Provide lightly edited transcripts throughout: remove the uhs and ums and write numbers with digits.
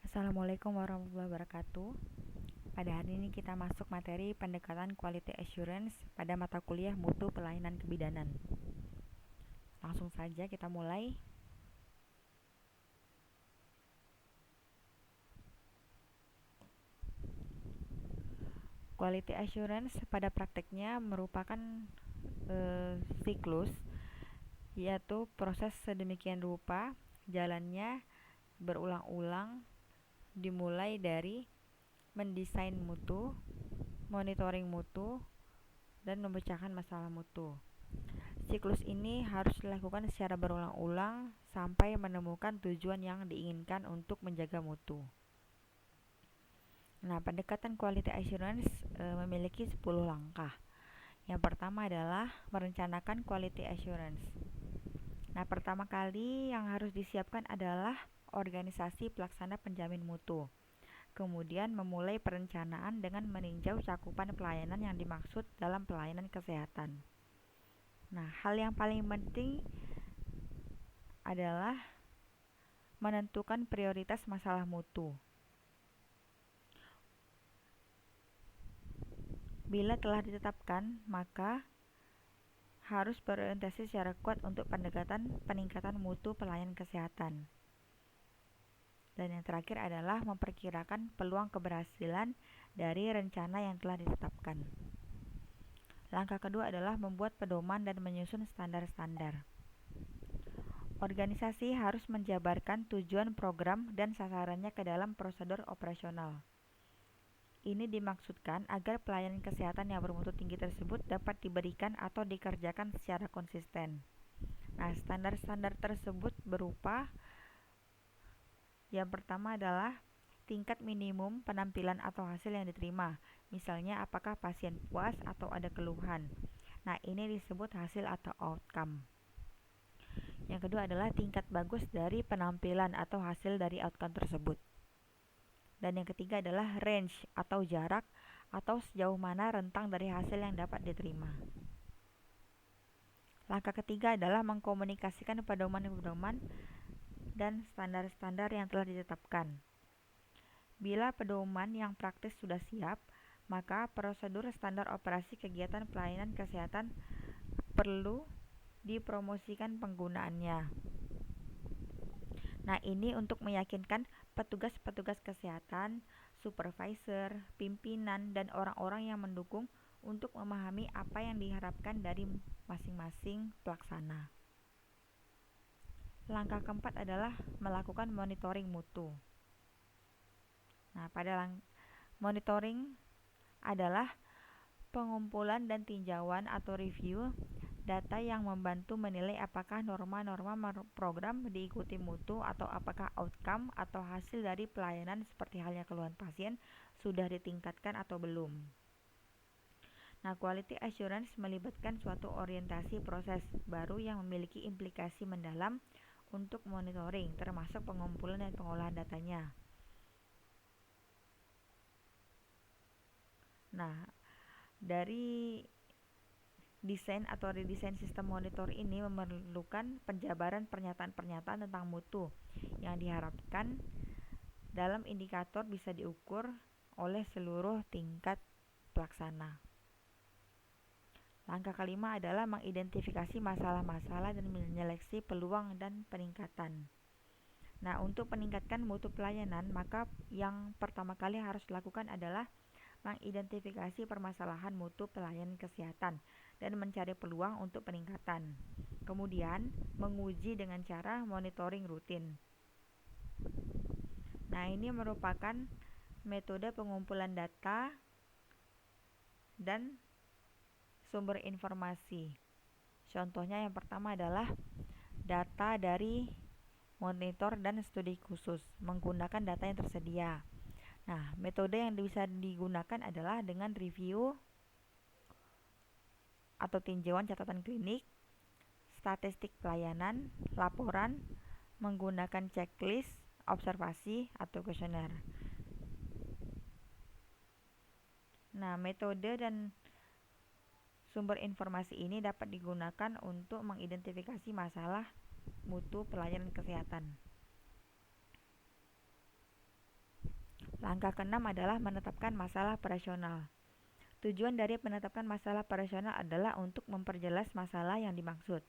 Assalamualaikum warahmatullahi wabarakatuh. Pada hari ini kita masuk materi pendekatan Quality Assurance pada mata kuliah Mutu Pelayanan Kebidanan. Langsung saja kita mulai. Quality Assurance pada prakteknya merupakan siklus, yaitu proses sedemikian rupa jalannya berulang-ulang, dimulai dari mendesain mutu, monitoring mutu, dan memecahkan masalah mutu. Siklus ini harus dilakukan secara berulang-ulang sampai menemukan tujuan yang diinginkan untuk menjaga mutu. Nah, pendekatan Quality Assurance memiliki 10 langkah. Yang pertama adalah merencanakan Quality Assurance. Nah, pertama kali yang harus disiapkan adalah organisasi pelaksana penjamin mutu. Kemudian memulai perencanaan dengan meninjau cakupan pelayanan yang dimaksud dalam pelayanan kesehatan. Nah, hal yang paling penting adalah menentukan prioritas masalah mutu. Bila telah ditetapkan, maka harus berorientasi secara kuat untuk pendekatan peningkatan mutu pelayanan kesehatan. Dan yang terakhir adalah memperkirakan peluang keberhasilan dari rencana yang telah ditetapkan. Langkah kedua adalah membuat pedoman dan menyusun standar-standar. Organisasi harus menjabarkan tujuan program dan sasarannya ke dalam prosedur operasional. Ini dimaksudkan agar pelayanan kesehatan yang bermutu tinggi tersebut dapat diberikan atau dikerjakan secara konsisten. Nah, standar-standar tersebut berupa yang pertama adalah tingkat minimum penampilan atau hasil yang diterima. Misalnya, apakah pasien puas atau ada keluhan. Nah, ini disebut hasil atau outcome. Yang kedua adalah tingkat bagus dari penampilan atau hasil dari outcome tersebut. Dan yang ketiga adalah range atau jarak atau sejauh mana rentang dari hasil yang dapat diterima. Langkah ketiga adalah mengkomunikasikan pedoman-pedoman dan standar-standar yang telah ditetapkan. Bila pedoman yang praktis sudah siap, maka prosedur standar operasi kegiatan pelayanan kesehatan perlu dipromosikan penggunaannya. Nah, ini untuk meyakinkan petugas-petugas kesehatan, supervisor, pimpinan, dan orang-orang yang mendukung untuk memahami apa yang diharapkan dari masing-masing pelaksana. Langkah keempat adalah melakukan monitoring mutu. Nah, monitoring adalah pengumpulan dan tinjauan atau review data yang membantu menilai apakah norma-norma program diikuti mutu atau apakah outcome atau hasil dari pelayanan seperti halnya keluhan pasien sudah ditingkatkan atau belum. Nah, Quality Assurance melibatkan suatu orientasi proses baru yang memiliki implikasi mendalam untuk monitoring, termasuk pengumpulan dan pengolahan datanya. Nah, dari desain atau redesain sistem monitor ini memerlukan penjabaran pernyataan-pernyataan tentang mutu yang diharapkan dalam indikator bisa diukur oleh seluruh tingkat pelaksana. Langkah kelima adalah mengidentifikasi masalah-masalah dan menyeleksi peluang dan peningkatan. Nah, untuk meningkatkan mutu pelayanan, maka yang pertama kali harus dilakukan adalah mengidentifikasi permasalahan mutu pelayanan kesehatan dan mencari peluang untuk peningkatan. Kemudian, menguji dengan cara monitoring rutin. Nah, ini merupakan metode pengumpulan data dan sumber informasi. Contohnya yang pertama adalah data dari monitor dan studi khusus menggunakan data yang tersedia. Nah, metode yang bisa digunakan adalah dengan review atau tinjauan catatan klinik, statistik pelayanan, laporan, menggunakan checklist, observasi, atau kuesioner. Nah, metode dan sumber informasi ini dapat digunakan untuk mengidentifikasi masalah mutu pelayanan kesehatan. Langkah keenam adalah menetapkan masalah operasional. Tujuan dari menetapkan masalah operasional adalah untuk memperjelas masalah yang dimaksud.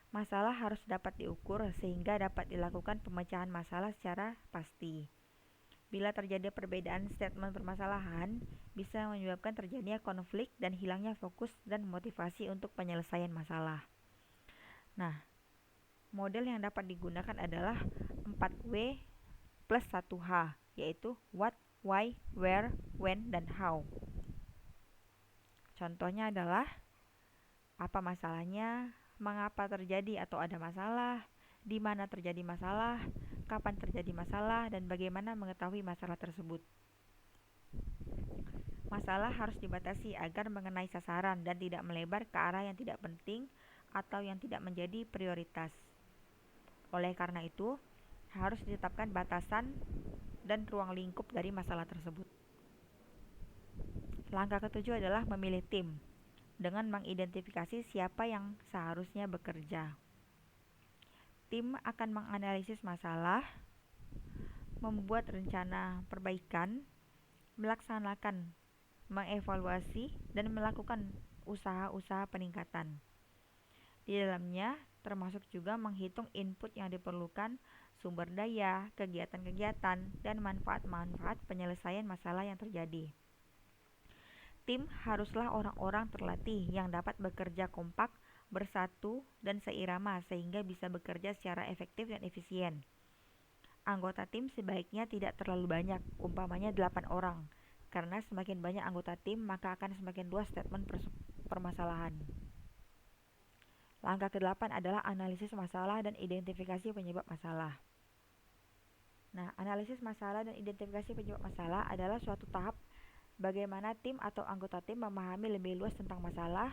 Masalah harus dapat diukur sehingga dapat dilakukan pemecahan masalah secara pasti. Bila terjadi perbedaan statement permasalahan, bisa menyebabkan terjadinya konflik dan hilangnya fokus dan motivasi untuk penyelesaian masalah. Nah, model yang dapat digunakan adalah 4W plus 1H, yaitu what, why, where, when, dan how. Contohnya adalah apa masalahnya, mengapa terjadi atau ada masalah, di mana terjadi masalah, kapan terjadi masalah, dan bagaimana mengetahui masalah tersebut. Masalah harus dibatasi agar mengenai sasaran dan tidak melebar ke arah yang tidak penting atau yang tidak menjadi prioritas. Oleh karena itu, harus ditetapkan batasan dan ruang lingkup dari masalah tersebut. Langkah ketujuh adalah memilih tim dengan mengidentifikasi siapa yang seharusnya bekerja. Tim akan menganalisis masalah, membuat rencana perbaikan, melaksanakan, mengevaluasi, dan melakukan usaha-usaha peningkatan. Di dalamnya termasuk juga menghitung input yang diperlukan, sumber daya, kegiatan-kegiatan, dan manfaat-manfaat penyelesaian masalah yang terjadi. Tim haruslah orang-orang terlatih yang dapat bekerja kompak, bersatu, dan seirama sehingga bisa bekerja secara efektif dan efisien. Anggota tim sebaiknya tidak terlalu banyak, umpamanya 8 orang, karena semakin banyak anggota tim maka akan semakin luas statement permasalahan. Langkah ke-8 adalah analisis masalah dan identifikasi penyebab masalah. Nah, analisis masalah dan identifikasi penyebab masalah adalah suatu tahap bagaimana tim atau anggota tim memahami lebih luas tentang masalah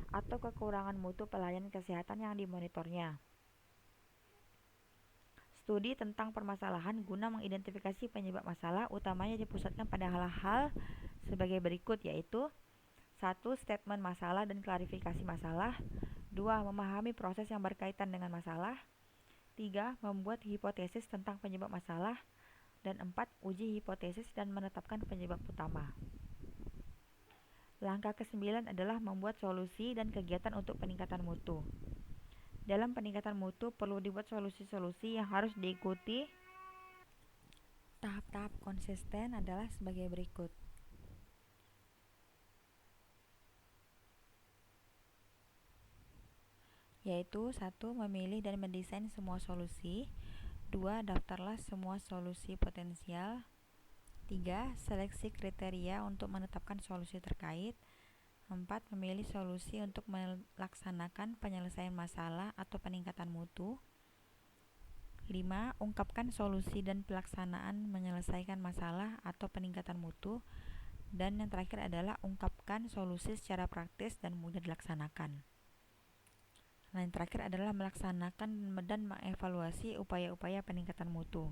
atau kekurangan mutu pelayanan kesehatan yang dimonitornya. Studi tentang permasalahan guna mengidentifikasi penyebab masalah utamanya dipusatkan pada hal-hal sebagai berikut, yaitu 1. Statement masalah dan klarifikasi masalah. 2. Memahami proses yang berkaitan dengan masalah. 3. Membuat hipotesis tentang penyebab masalah. Dan 4. Uji hipotesis dan menetapkan penyebab utama. Langkah ke-9 adalah membuat solusi dan kegiatan untuk peningkatan mutu. Dalam peningkatan mutu perlu dibuat solusi-solusi yang harus diikuti. Tahap-tahap konsisten adalah sebagai berikut. Yaitu 1. Memilih dan mendesain semua solusi. 2. Daftarlah semua solusi potensial. 3. Seleksi kriteria untuk menetapkan solusi terkait. 4. Memilih solusi untuk melaksanakan penyelesaian masalah atau peningkatan mutu. 5. Ungkapkan solusi dan pelaksanaan menyelesaikan masalah atau peningkatan mutu. Dan yang terakhir adalah ungkapkan solusi secara praktis dan mudah dilaksanakan. Nah, yang terakhir adalah melaksanakan dan mengevaluasi upaya-upaya peningkatan mutu.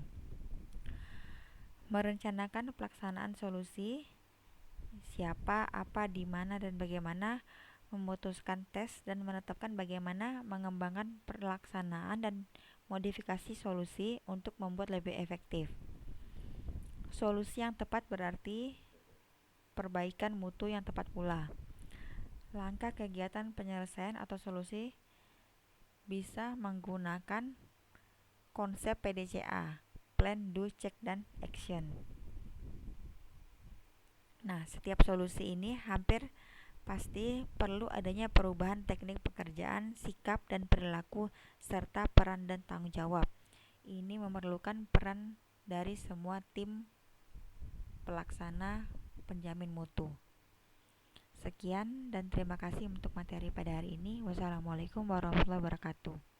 Merencanakan pelaksanaan solusi, siapa, apa, di mana, dan bagaimana, memutuskan tes, dan menetapkan bagaimana mengembangkan pelaksanaan dan modifikasi solusi untuk membuat lebih efektif. Solusi yang tepat berarti perbaikan mutu yang tepat pula. Langkah kegiatan penyelesaian atau solusi bisa menggunakan konsep PDCA, Plan, Do, Check, dan Action. Nah, setiap solusi ini hampir pasti perlu adanya perubahan teknik pekerjaan, sikap, dan perilaku, serta peran dan tanggung jawab. Ini memerlukan peran dari semua tim pelaksana penjamin mutu. Sekian dan terima kasih untuk materi pada hari ini. Wassalamualaikum warahmatullahi wabarakatuh.